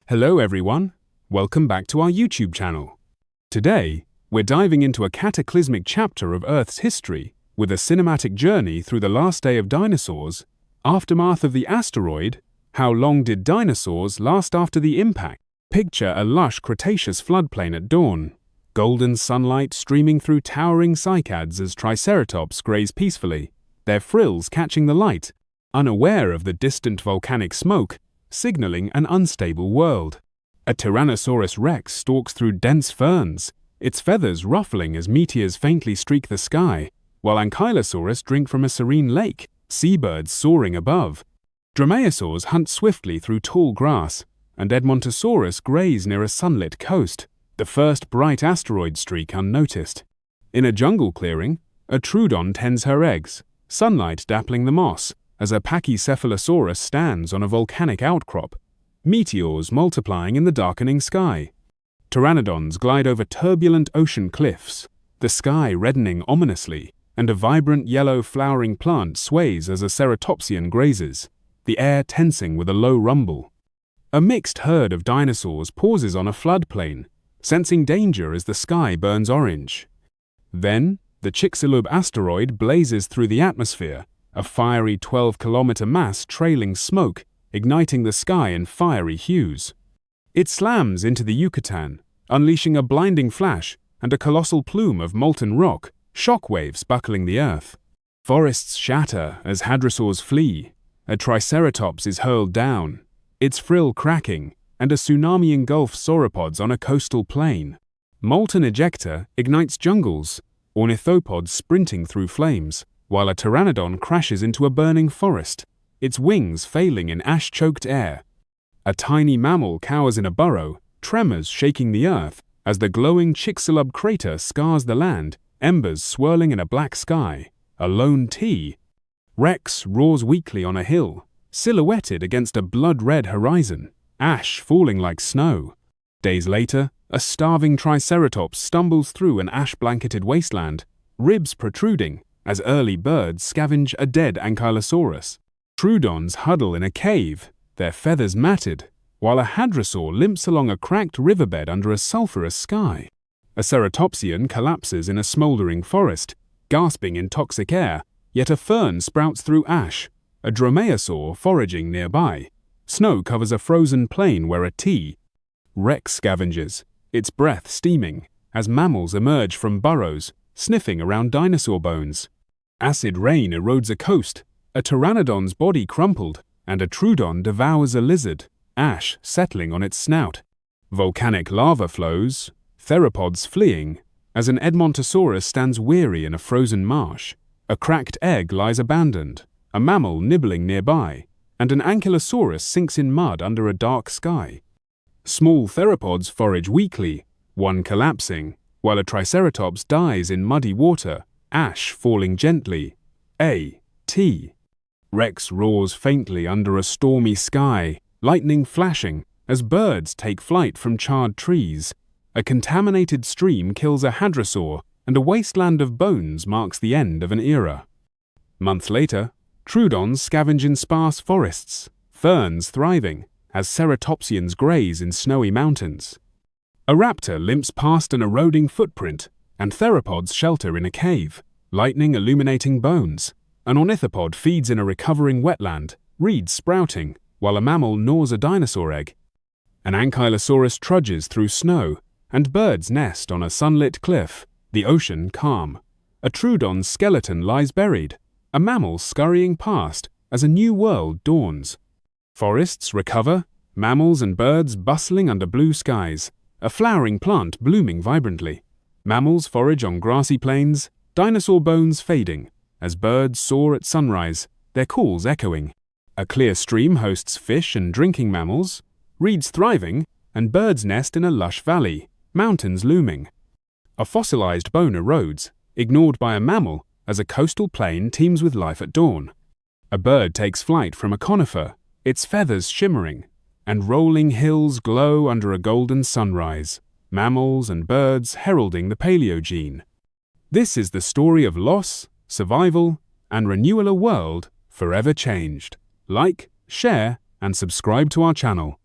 Hello everyone, welcome back to our YouTube channel. Today, we're diving into a cataclysmic chapter of Earth's history with a cinematic journey through the last day of dinosaurs, aftermath of the asteroid, how long did dinosaurs last after the impact? Picture a lush Cretaceous floodplain at dawn, golden sunlight streaming through towering cycads as Triceratops graze peacefully, their frills catching the light, unaware of the distant volcanic smoke, signaling an unstable world. A Tyrannosaurus rex stalks through dense ferns, its feathers ruffling as meteors faintly streak the sky, while Ankylosaurus drink from a serene lake, seabirds soaring above. Dromaeosaurs hunt swiftly through tall grass, and Edmontosaurus graze near a sunlit coast, the first bright asteroid streak unnoticed. In a jungle clearing, a Troodon tends her eggs, sunlight dappling the moss, as a Pachycephalosaurus stands on a volcanic outcrop, meteors multiplying in the darkening sky. Pteranodons glide over turbulent ocean cliffs, the sky reddening ominously, and a vibrant yellow flowering plant sways as a ceratopsian grazes, the air tensing with a low rumble. A mixed herd of dinosaurs pauses on a floodplain, sensing danger as the sky burns orange. Then, the Chicxulub asteroid blazes through the atmosphere, a fiery 12-kilometer mass trailing smoke, igniting the sky in fiery hues. It slams into the Yucatán, unleashing a blinding flash and a colossal plume of molten rock, shockwaves buckling the earth. Forests shatter as hadrosaurs flee, a Triceratops is hurled down, its frill cracking, and a tsunami engulfs sauropods on a coastal plain. Molten ejecta ignites jungles, ornithopods sprinting through flames, while a pteranodon crashes into a burning forest, its wings failing in ash-choked air. A tiny mammal cowers in a burrow, tremors shaking the earth as the glowing Chicxulub crater scars the land, embers swirling in a black sky. A lone T. Rex roars weakly on a hill, silhouetted against a blood-red horizon, ash falling like snow. Days later, a starving Triceratops stumbles through an ash-blanketed wasteland, ribs protruding, as early birds scavenge a dead Ankylosaurus. Troodons huddle in a cave, their feathers matted, while a hadrosaur limps along a cracked riverbed under a sulphurous sky. A ceratopsian collapses in a smoldering forest, gasping in toxic air, yet a fern sprouts through ash, a dromaeosaur foraging nearby. Snow covers a frozen plain where a T. Rex scavenges, its breath steaming, as mammals emerge from burrows, sniffing around dinosaur bones. Acid rain erodes a coast, a pteranodon's body crumpled, and a Troodon devours a lizard, ash settling on its snout. Volcanic lava flows, theropods fleeing, as an Edmontosaurus stands weary in a frozen marsh. A cracked egg lies abandoned, a mammal nibbling nearby, and an Ankylosaurus sinks in mud under a dark sky. Small theropods forage weakly, one collapsing, while a Triceratops dies in muddy water, ash falling gently. A. T. Rex roars faintly under a stormy sky, lightning flashing as birds take flight from charred trees. A contaminated stream kills a hadrosaur, and a wasteland of bones marks the end of an era. Months later, Troodons scavenge in sparse forests, ferns thriving, as ceratopsians graze in snowy mountains. A raptor limps past an eroding footprint, and theropods shelter in a cave, lightning illuminating bones. An ornithopod feeds in a recovering wetland, reeds sprouting, while a mammal gnaws a dinosaur egg. An Ankylosaurus trudges through snow, and birds nest on a sunlit cliff, the ocean calm. A Troodon's skeleton lies buried, a mammal scurrying past as a new world dawns. Forests recover, mammals and birds bustling under blue skies, a flowering plant blooming vibrantly. Mammals forage on grassy plains, dinosaur bones fading, as birds soar at sunrise, their calls echoing. A clear stream hosts fish and drinking mammals, reeds thriving, and birds nest in a lush valley, mountains looming. A fossilized bone erodes, ignored by a mammal, as a coastal plain teems with life at dawn. A bird takes flight from a conifer, its feathers shimmering, and rolling hills glow under a golden sunrise, mammals and birds heralding the Paleogene. This is the story of loss, survival, and renewal, a world forever changed. Like, share, and subscribe to our channel.